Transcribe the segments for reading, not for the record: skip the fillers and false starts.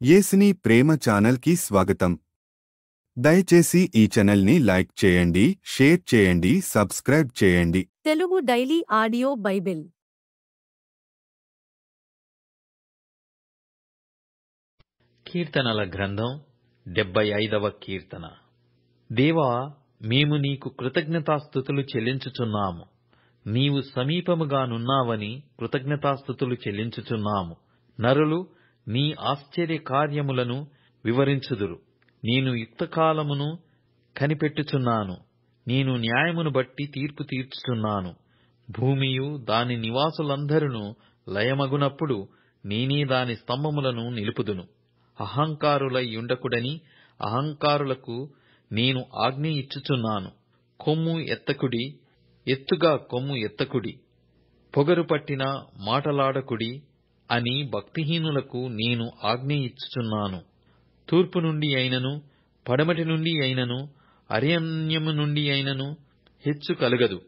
యేసుని ప్రేమ ఛానల్కి స్వాగతం. దయచేసి ఈ ఛానల్ని లైక్ చేయండి, షేర్ చేయండి, సబ్స్క్రైబ్ చేయండి. తెలుగు డైలీ ఆడియో బైబిల్ కీర్తనల గ్రంథం 75వ కీర్తన. దేవా, మేము నీకు కృతజ్ఞతాస్తుతులు చెల్లించుచున్నాము. నీవు సమీపముగానున్నావని కృతజ్ఞతాస్తుతులు చెల్లించుచున్నాము. నరులు నీ ఆశ్చర్య కార్యములను వివరించుదురు. నేను యుక్తకాలమును కనిపెట్టుచున్నాను. నేను న్యాయమును బట్టి తీర్పు తీర్చుచున్నాను. భూమియు దాని నివాసులందరూ లయమగునప్పుడు నేనే దాని స్తంభములను నిలుపుదును. అహంకారులై ఉండకుడని అహంకారులకు నేను ఆజ్ఞ ఇచ్చుచున్నాను. కొమ్ము ఎత్తకుడి, ఎత్తుగా కొమ్ము ఎత్తకుడి, పొగరు పట్టిన మాటలాడకుడి అని భక్తిహీనులకు నేను ఆజ్ఞ ఇచ్చుచున్నాను. తూర్పు నుండి అయినను పడమటి నుండి అయినను అరణ్యము నుండి అయినను హెచ్చు కలుగదు.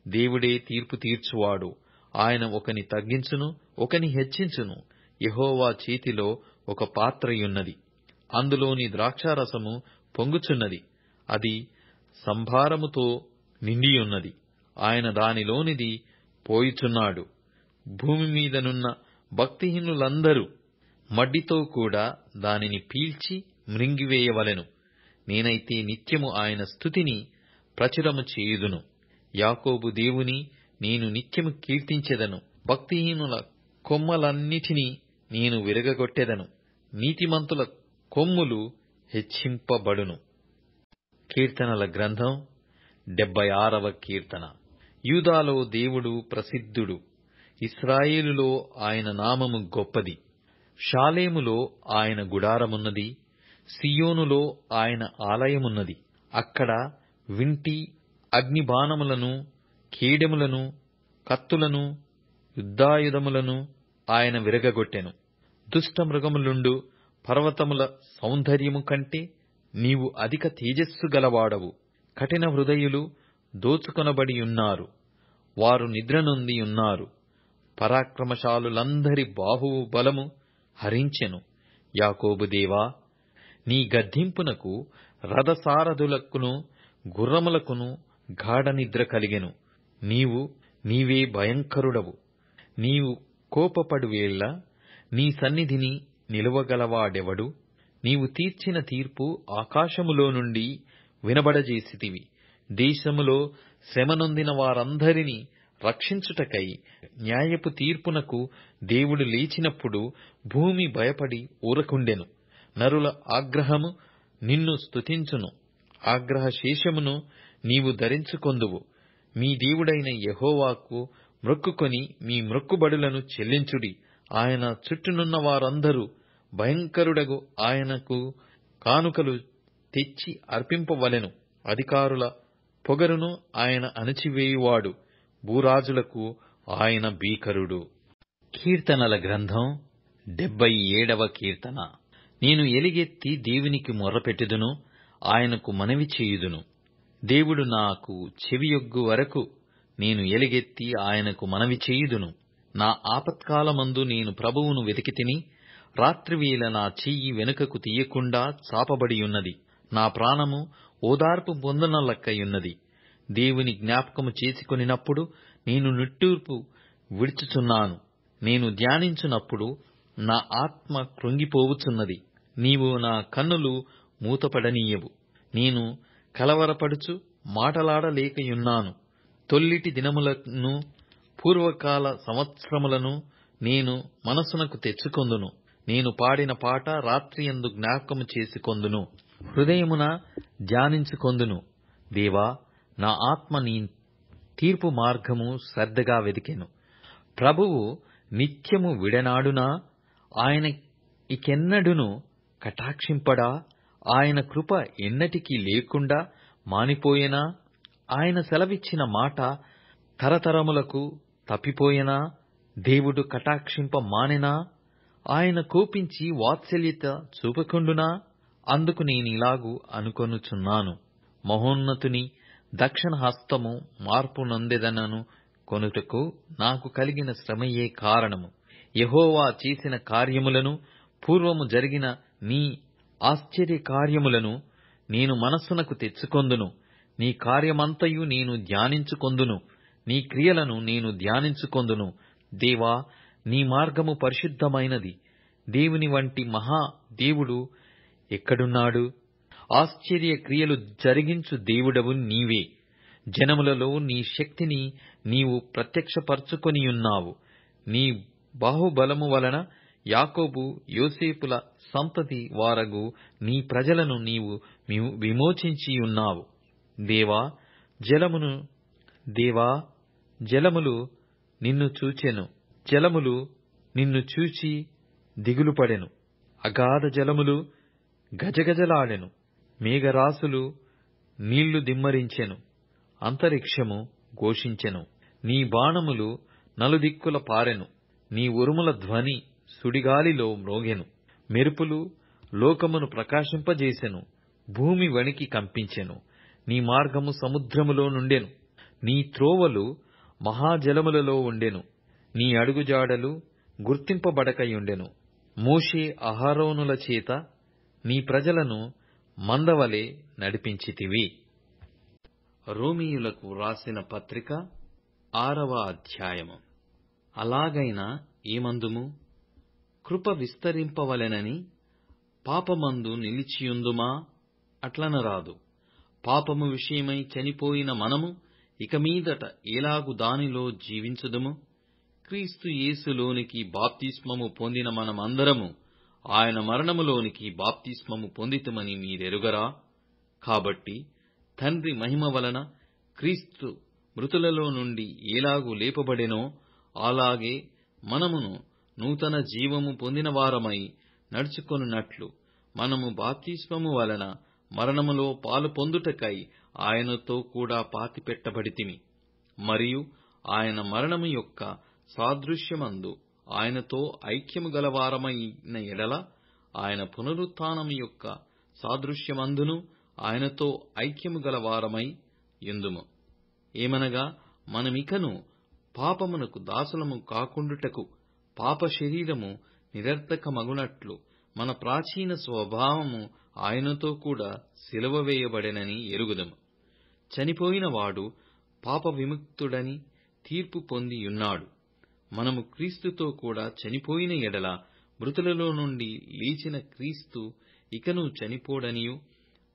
దేవుడే తీర్పు తీర్చువాడు. ఆయన ఒకని తగ్గించును, ఒకని హెచ్చించును. యెహోవా చేతిలో ఒక పాత్రయున్నది, అందులోని ద్రాక్షారసము పొంగుచున్నది. అది సంభారముతో నిండియున్నది. ఆయన దానిలోనిది పోయుచున్నాడు. భూమి మీదనున్న భక్తిహీనులందరూ మడ్డితో కూడా దానిని పీల్చి మ్రింగివేయవలెను. నేనైతే నిత్యము ఆయన స్తుతిని ప్రచురము చేయుదును. యాకోబు దేవుని నేను నిత్యము కీర్తించెదను. భక్తిహీనుల కొమ్మలన్నిటినీ నేను విరగగొట్టెదను. నీతిమంతుల కొమ్ములు హెచ్చింపబడును. కీర్తనల గ్రంథం 76వ కీర్తన. యూదాలో దేవుడు ప్రసిద్ధుడు. ఇశ్రాయేలులో ఆయన నామము గొప్పది. షాలేములో ఆయన గుడారమున్నది. సియోనులో ఆయన ఆలయమున్నది. అక్కడ వింటి అగ్నిబాణములను, కేడెములను, కత్తులను, యుద్ధాయుధములను ఆయన విరగగొట్టెను. దుష్టమృగములుండు పర్వతముల సౌందర్యము కంటే నీవు అధిక తేజస్సు గలవాడవు. కఠిన హృదయులు దోచుకొనబడియున్నారు. వారు నిద్రనొంది ఉన్నారు. పరాక్రమశాలులందరి బాహుబలము హరించెను. యాకోబు దేవా, నీ గద్దింపునకు రథసారథులకును గుర్రములకును గాఢనిద్ర కలిగెను. నీవే భయంకరుడవు. నీవు కోపపడువేళ నీ సన్నిధిని నిలువగలవాడెవడు? నీవు తీర్చిన తీర్పు ఆకాశములో నుండి వినబడజేసితివి. దేశములో శ్రమనొందిన వారందరినీ రక్షించుటకై న్యాయపు తీర్పునకు దేవుడు లేచినప్పుడు భూమి భయపడి ఊరకుండెను. నరుల ఆగ్రహము నిన్ను స్తుతించును. ఆగ్రహ శేషమును నీవు ధరించుకొందువు. మీ దేవుడైన యెహోవాకు మ్రొక్కుకొని మీ మ్రొక్కుబడులను చెల్లించుడి. ఆయన చుట్టూనున్న వారందరూ భయంకరుడగు ఆయనకు కానుకలు తెచ్చి అర్పింపవలెను. అధికారుల పొగరును ఆయన అణచివేయువాడు. భూరాజులకు ఆయన భీకరుడు. కీర్తనల గ్రంథం 77వ కీర్తన. నేను ఎలుగెత్తి దేవునికి మొర్రపెట్టుదును, ఆయనకు మనవి చేయుదును. దేవుడు నాకు చెవియొగ్గు వరకు నేను ఎలుగెత్తి ఆయనకు మనవి చేయుదును. నా ఆపత్కాలమందు నేను ప్రభువును వెతికితిని. రాత్రివేళ నా చెయ్యి వెనుకకు తీయకుండా చాపబడియున్నది. నా ప్రాణము ఓదార్పు పొందనలక్కయున్నది. దేవుని జ్ఞాపకము చేసుకొనినప్పుడు నేను నిట్టూర్పు విడుచుచున్నాను. నేను ధ్యానించునప్పుడు నా ఆత్మ కృంగిపోవుచున్నది. నీవు నా కన్నులు మూతపడనీయవు. నేను కలవరపడుచు మాటలాడలేకయున్నాను. తొల్లిటి దినములను పూర్వకాల సంవత్సరములను నేను మనసునకు తెచ్చుకొందును. నేను పాడిన పాట రాత్రియందు జ్ఞాపకము చేసుకొందును. హృదయమున ధ్యానించుకొందును. దేవా, నా ఆత్మ నీ తీర్పు మార్గము శ్రద్ధగా వెదికెను. ప్రభువు నిత్యము విడనాడునా? ఆయన ఇకెన్నడును కటాక్షింపడా? ఆయన కృప ఎన్నటికీ లేకుండా మానిపోయెనా? ఆయన సెలవిచ్చిన మాట తరతరములకు తప్పిపోయెనా? దేవుడు కటాక్షింప మానెనా? ఆయన కోపించి వాత్సల్యత చూపకుండునా? అందుకు నేనిలాగు అనుకొనుచున్నాను. మహోన్నతుని దక్షిణ హస్తము మార్పు నొందెదనను కొనుటకు నాకు కలిగిన శ్రమయే కారణము. యెహోవా చేసిన కార్యములను పూర్వము జరిగిన నీ ఆశ్చర్య కార్యములను నేను మనస్సునకు తెచ్చుకొందును. నీ కార్యమంతయు నేను ధ్యానించుకొందును. నీ క్రియలను నేను ధ్యానించుకొందును. దేవా, నీ మార్గము పరిశుద్ధమైనది. దేవుని వంటి మహా దేవుడు ఎక్కడున్నాడు? ఆశ్చర్య క్రియలు జరిగించు దేవుడవు నీవే. జనములలో నీ శక్తిని నీవు ప్రత్యక్షపరచుకొనియున్నావు. నీ బాహుబలము వలన యాకోబు యోసేపుల సంతతి వారగు నీ ప్రజలను నీవు విమోచించియున్నావు. దేవా, జలములు నిన్ను చూచెను. జలములు నిన్ను చూచి దిగులుపడెను. అగాధ జలములు గజగజలాడెను. మేఘరాశులు నీళ్లు దిమ్మరించెను. అంతరిక్షము ఘోషించెను. నీ బాణములు నలుదిక్కుల పారెను. నీ ఉరుముల ధ్వని సుడిగాలిలో మ్రోగెను. మెరుపులు లోకమును ప్రకాశింపజేసెను. భూమి వణికి కంపించెను. నీ మార్గము సముద్రములో నుండెను. నీ త్రోవలు మహాజలములలో ఉండెను. నీ అడుగుజాడలు గుర్తింపబడకయుండెను. మోషే అహరోనుల చేత నీ ప్రజలను మందవలె నడిపించితివి. రోమీయులకు వ్రాసిన పత్రిక 6వ అధ్యాయము. అలాగైనా ఏమందుము? కృప విస్తరింపవలెనని పాపమందు నిలిచియుందుమా? అట్లనరాదు. పాపము విషయమై చనిపోయిన మనము ఇక మీదట ఎలాగు దానిలో జీవించుదుము? క్రీస్తు యేసులోనికి బాప్తిస్మము పొందిన మనమందరము ఆయన మరణములోనికి బాప్తిస్మము పొందితమని మీరెరుగరా? కాబట్టి తండ్రి మహిమ వలన క్రీస్తు మృతులలో నుండి ఎలాగు లేపబడెనో అలాగే మనమును నూతన జీవము పొందిన వారమై నడుచుకొనున్నట్లు మనము బాప్తిస్మము వలన మరణములో పాలు పొందుటకై ఆయనతో కూడా పాతిపెట్టబడితిమి. మరియు ఆయన మరణము యొక్క సాదృశ్యమందు ఆయనతో ఐక్యము గలవారమైన ఎడల ఆయన పునరుత్థానము యొక్క సాదృశ్యమందును ఆయనతో ఐక్యము గలవారమై యుందుము. ఏమనగా మనమికను పాపమునకు దాసులము కాకుండుటకు పాప శరీరము నిరర్థకమగునట్లు మన ప్రాచీన స్వభావము ఆయనతో కూడా సిలువ వేయబడెనని ఎరుగుదము. చనిపోయిన వాడు పాప విముక్తుడని తీర్పు పొందియున్నాడు. మనము క్రీస్తుతో కూడా చనిపోయిన ఎడల మృతులలో నుండి లేచిన క్రీస్తు ఇకను చనిపోడనియు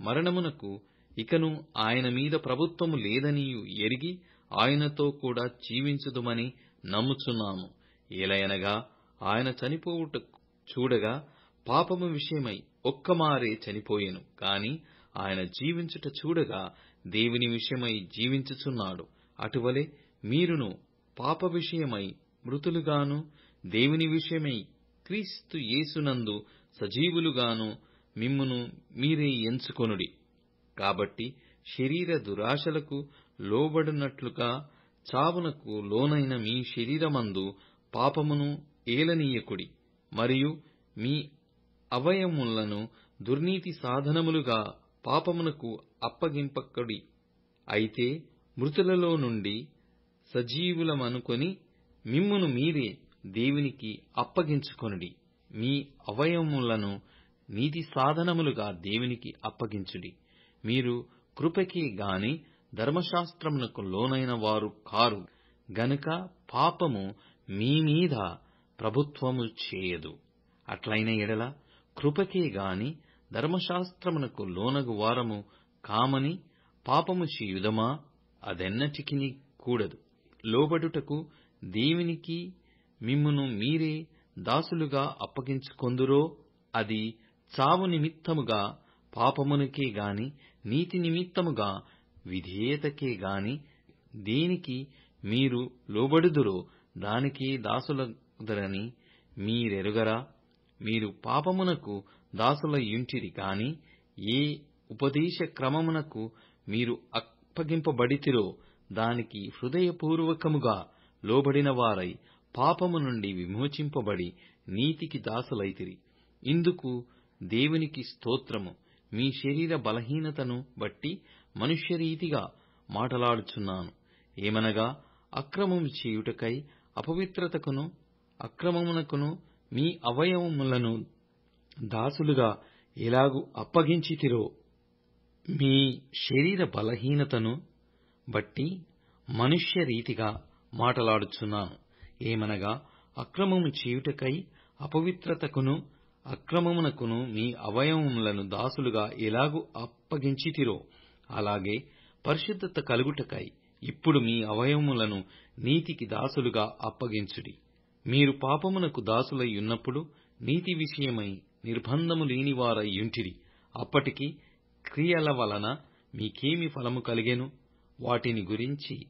మరణమునకు ఇకను ఆయన మీద ప్రభుత్వము లేదనియు ఎరిగి ఆయనతో కూడా జీవించుదుమని నమ్ముచున్నాము. ఏలయనగా ఆయన చనిపోవుట చూడగా పాపము విషయమై ఒక్కమారే చనిపోయెను. కాని ఆయన జీవించుట చూడగా దేవుని విషయమై జీవించుచున్నాడు. అటువలే మీరును పాప విషయమై మృతులుగాను దేవుని విషయమై క్రీస్తు యేసునందు సజీవులుగాను మిమ్మును మీరే ఎంచుకొనుడి. కాబట్టి శరీర దురాశలకు లోబడినట్లుగా చావునకు లోనైన మీ శరీరమందు పాపమును ఏలనీయకుడి. మరియు మీ అవయములను దుర్నీతి సాధనములుగా పాపమునకు అప్పగింపకుడి. అయితే మృతులలో నుండి సజీవులమనుకొని మిమ్మును మీరే దేవునికి అప్పగించుకొనుడి. మీ అవయములను నీతి సాధనములుగా దేవునికి అప్పగించుడి. మీరు కృపకే గాని ధర్మశాస్త్రమునకు లోనైన వారు కారు గనుక పాపము మీ మీద ప్రభుత్వము చేయదు. అట్లైన ఎడల కృపకే గాని ధర్మశాస్త్రమునకు లోనగు వారము కామని పాపము చేయుదమా? అదెన్నటికిని కూడదు. లోబడుటకు దేవునికి మిమ్మును మీరే దాసులుగా అప్పగించుకొందురో అది చావు నిమిత్తముగా పాపమునకే గాని నీతి నిమిత్తముగా విధేయతకే గాని దేనికి మీరు లోబడుదురో దానికే దాసులగుదరని మీరెరుగరా? మీరు పాపమునకు దాసులయ్యుంటిరి కాని ఏ ఉపదేశ క్రమమునకు మీరు అప్పగింపబడితిరో దానికి హృదయపూర్వకముగా లోబడిన వారై పాపము నుండి విమోచింపబడి నీతికి దాసులైతిరి. ఇందుకు దేవునికి స్తోత్రము. మీ శరీర బలహీనతను బట్టి మనుష్యరీతిగా మాటలాడుచున్నాను. ఏమనగా అక్రమము చేయుటకై అపవిత్రతకును అక్రమమునకును మీ అవయవములను దాసులుగా ఎలాగు అప్పగించితిరో మీ శరీర బలహీనతను బట్టి మనుష్య రీతిగా మాటలాడుచున్నాను. ఏమనగా అక్రమము చేయుటకై అపవిత్రతకును అక్రమమునకును మీ అవయవములను దాసులుగా ఎలాగు అప్పగించితిరో అలాగే పరిశుద్ధత కలుగుటకై ఇప్పుడు మీ అవయవములను నీతికి దాసులుగా అప్పగించుడి. మీరు పాపమునకు దాసులై ఉన్నప్పుడు నీతి విషయమై నిర్బంధము లేనివారయ్యుంటిరి. అప్పటికి క్రియల వలన మీకేమి ఫలము కలిగెను? వాటిని గురించి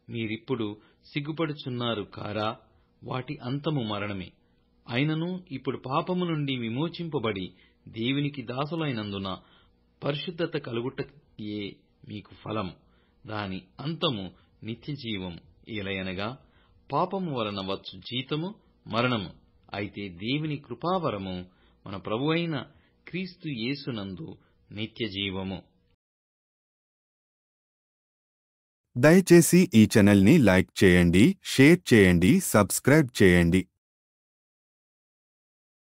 మీరిప్పుడు సిగ్గుపడుచున్నారు కారా? వాటి అంతము మరణమే. అయినను ఇప్పుడు పాపము నుండి విమోచింపబడి దేవునికి దాసులైనందున పరిశుద్ధత కలుగుటయే మీకు ఫలము. దాని అంతము నిత్యజీవము. ఏలయనగా పాపము వలన వచ్చు జీతము మరణము. అయితే దేవుని కృపావరము మన ప్రభువైన క్రీస్తు యేసునందు నిత్యజీవము. దయచేసి ఈ ఛానల్ని లైక్ చేయండి, షేర్ చేయండి, సబ్స్క్రైబ్ చేయండి.